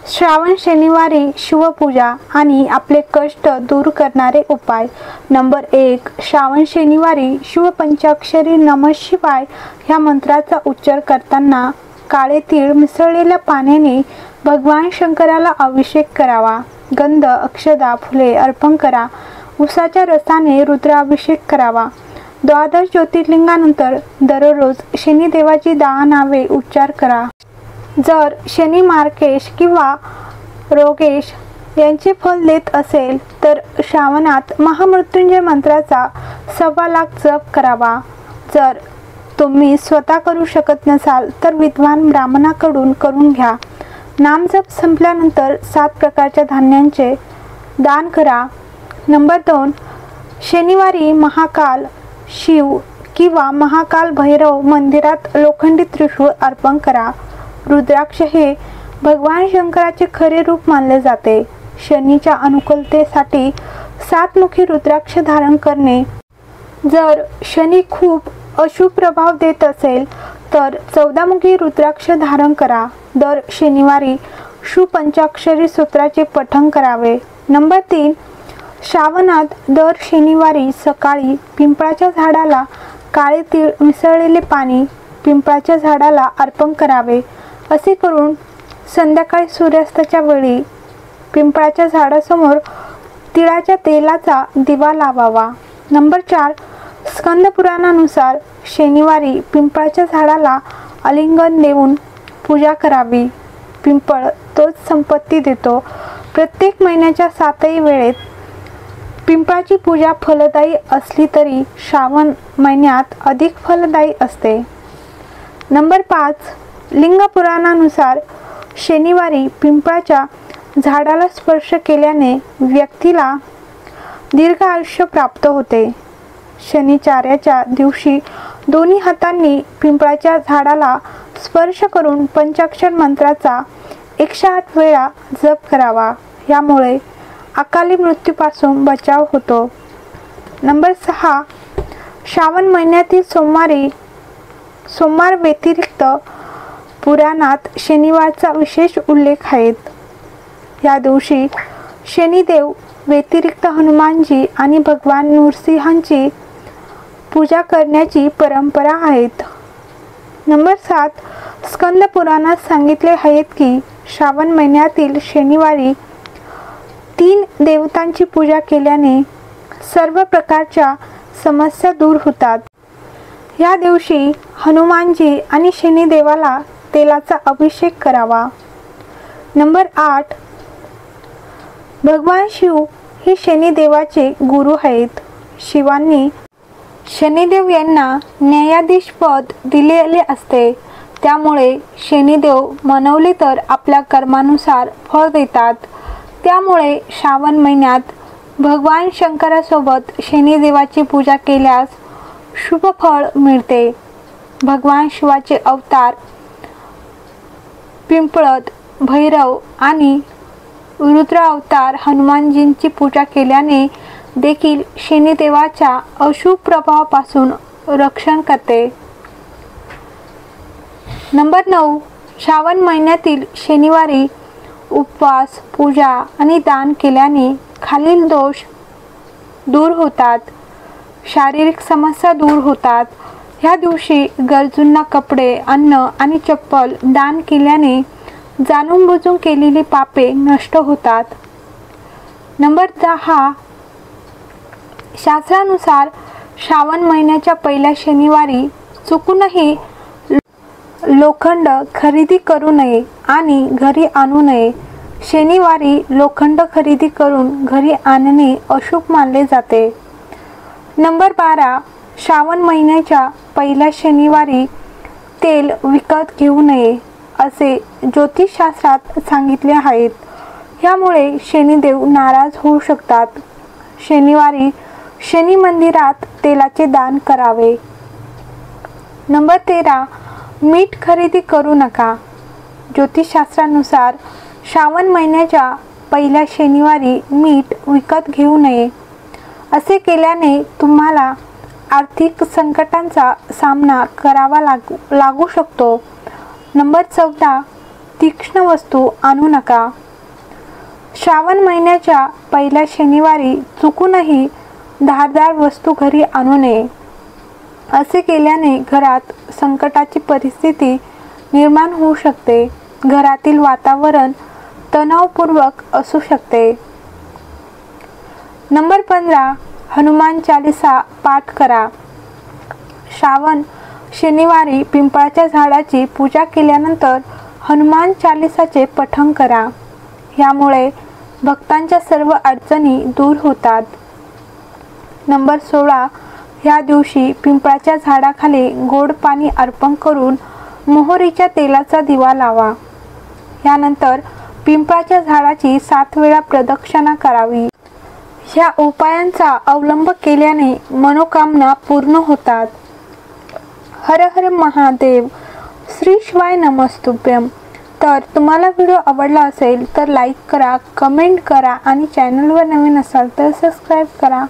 श्रावण शनिवारी शिवपूजा आणि आपले कष्ट दूर करणारे उपाय. नंबर 1. श्रावण शनिवारी शिवपंचाक्षरी नमः शिवाय ह्या मंत्राचा उच्चार करताना काळे तीळ मिसळलेल्या पाण्याने भगवान शंकराला अभिषेक करावा. गंध, अक्षदा, फुले अर्पण करा. उसाच्या रसाने रुद्राभिषेक करावा. द्वादश ज्योतिर्लिंगानंतर दररोज शनिदेवाची 10 नावे उच्चार करा. जर शनी मार्केश किंवा रोगेश यांचे फल देत असेल तर श्रावणात महामृत्युंजय मंत्राचा 1.25 लाख जप करावा. जर तुम्ही स्वतः करू शकत नसाल तर विद्वान ब्राह्मणाकडून करून घ्या. नामजप संपल्यानंतर 7 प्रकारच्या धान्यांचे दान करा. नंबर 2. शनिवारी महाकाल शिव किंवा महाकाल भैरव मंदिरात लोखंडी त्रिशूळ अर्पण करा. रुद्राक्ष हे भगवान शंकराचे खरे रूप मानले जाते. शनीच्या अनुकूलतेसाठी 7मुखी रुद्राक्ष धारण करणे. जर शनी खूप अशुभ प्रभाव देत असेल तर 14मुखी रुद्राक्ष धारण करा. दर शनिवारी शिवपंचाक्षरी सूत्राचे पठण करावे. नंबर 3. श्रावणात दर शनिवारी सकाळी पिंपळाच्या झाडाला काळे तीळ मिसळलेले पाणी पिंपळाच्या झाडाला अर्पण करावे. असे करून संध्याकाळी सूर्यास्ताच्या वेळी पिंपळाच्या झाडासमोर तिळाच्या तेलाचा दिवा लावावा. नंबर 4. स्कंद पुराणानुसार शनिवारी पिंपळाच्या झाडाला आलिंगन देऊन पूजा करावी. पिंपळ तोच संपत्ती देतो. प्रत्येक महिन्याच्या 7ही वेळेत पिंपळाची पूजा फलदायी असली तरी श्रावण महिन्यात अधिक फलदायी असते. नंबर 5. लिंग पुराणानुसार शनिवारी पिंपळाच्या झाडाला स्पर्श केल्याने व्यक्तीला दीर्घ आयुष्य प्राप्त होते. शनिवारच्या दिवशी दोन्ही हातांनी पिंपळाच्या झाडाला स्पर्श करून पंचाक्षर मंत्राचा 108 वेळा जप करावा. यामुळे अकाली मृत्यूपासून बचाव होतो. नंबर 6. श्रावण महिन्यातील सोमवार व्यतिरिक्त पुराणात शनिवारचा विशेष उल्लेख आहेत. या दिवशी शनिदेव व्यतिरिक्त हनुमानजी आणि भगवान नृसिंहांची पूजा करण्याची परंपरा आहेत. नंबर 7. स्कंद पुराणात सांगितले आहेत की श्रावण महिन्यातील शनिवारी 3 देवतांची पूजा केल्याने सर्व प्रकारच्या समस्या दूर होतात. या दिवशी हनुमानजी आणि शनिदेवाला तेलाचा अभिषेक करावा. नंबर 8. भगवान शिव हे शनिदेवाचे गुरु आहेत. शिवांनी शनिदेव यांना न्यायाधीश पद दिलेले असते. त्यामुळे शनिदेव मनवले तर आपल्या कर्मानुसार फळ देतात. त्यामुळे श्रावण महिन्यात भगवान शंकरासोबत शनिदेवाची पूजा केल्यास शुभ फळ मिळते. भगवान शिवाचे अवतार पिंपळत, भैरव आणि रुद्र अवतार हनुमानजींची पूजा केल्याने देखील शनिदेवाच्या अशुभ प्रभावापासून रक्षण करते. नंबर 9. श्रावण महिन्यातील शनिवारी उपवास, पूजा आणि दान केल्याने खालील दोष दूर होतात. शारीरिक समस्या दूर होतात. ह्या दिवशी गरजूंना कपडे, अन्न आणि चप्पल दान केल्याने जाणून बुजून केलेली पापे नष्ट होतात. नंबर 10. शास्त्रानुसार श्रावण महिन्याच्या पहिल्या शनिवारी चुकूनही लोखंड खरेदी करू नये आणि घरी आणू नये. शनिवारी लोखंड खरेदी करून घरी आणणे अशुभ मानले जाते. नंबर 12. श्रावण महिन्याच्या पहिल्या शनिवारी तेल विकत घेऊ नये असे ज्योतिषशास्त्रात सांगितले आहेत. यामुळे शनिदेव नाराज होऊ शकतात. शनिवारी शनी मंदिरात तेलाचे दान करावे. नंबर 13. मीठ खरेदी करू नका. ज्योतिषशास्त्रानुसार श्रावण महिन्याच्या पहिल्या शनिवारी मीठ विकत घेऊ नये. असे केल्याने तुम्हाला आर्थिक संकटांचा सामना करावा लागू शकतो. नंबर 14. तीक्ष्ण वस्तू आणू नका. श्रावण महिन्याच्या पहिल्या शनिवारी चुकूनही धारदार वस्तू घरी आणू नये. असे केल्याने घरात संकटाची परिस्थिती निर्माण होऊ शकते. घरातील वातावरण तणावपूर्वक असू शकते. नंबर 15, हनुमान चालीसा पाठ करा. श्रावण शनिवारी पिंपळाच्या झाडाची पूजा केल्यानंतर हनुमान चालीसाचे पठण करा. यामुळे भक्तांच्या सर्व अडचणी दूर होतात. नंबर 16, ह्या दिवशी पिंपळाच्या झाडाखाली गोड पाणी अर्पण करून मोहरीच्या तेलाचा दिवा लावा. यानंतर पिंपळाच्या झाडाची 7 वेळा प्रदक्षिणा करावी. ह्या उपायांचा अवलंब केल्याने मनोकामना पूर्ण होतात. हर हर महादेव. श्री शिवाय नमस्तुभ्यम. तर तुम्हाला व्हिडिओ आवडला असेल तर लाईक करा, कमेंट करा आणि चॅनलवर नवीन असाल तर सबस्क्राईब करा.